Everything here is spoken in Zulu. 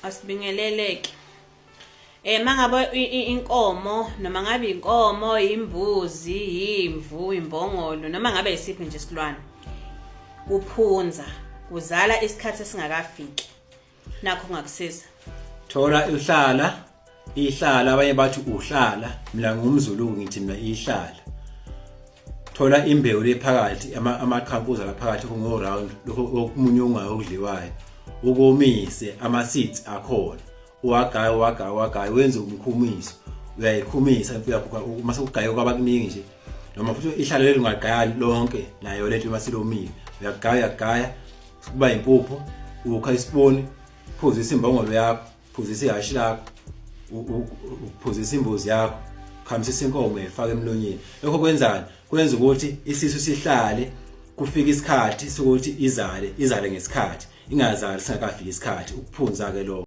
Asibingeleleke. Mangabe inkomo noma ngabe inkomo, imbuzi, imvu, imbongolo noma ngabe isiphi nje isilwane kuphunza kuzala isikhathi esingakafiki. Nakho kungakusiza. Thola ihlala abanye bathi uhlala, mina ngumZulu ngithi mina ihlala. Thola imbewu lephakathi amaqhampuza laphakathi kungo round lokho okumunyunga okudliwayo. Ukomise ama-seeds akhona. Uwagaya wenze umkhumiso. Uyayikhumisa uma sekugaye kwaba kuningi nje. Noma futhi ihlala leli ungagaya lonke nayo lento masilomile. Uyagaya kuba impuphu, ukha isipuni, phuzisa imbongolo yakho, phuzisa ihashi lakho, uphuzisa imbuzi yakho, khamisisa inkomo efaka emlonyeni. Lokho kwenzani? Kwenza ukuthi isisu sihlale kufika isikhathi sokuthi izale ngesikhathi. Ingazali singakafiki isikhathi ukuphunza ke lokho.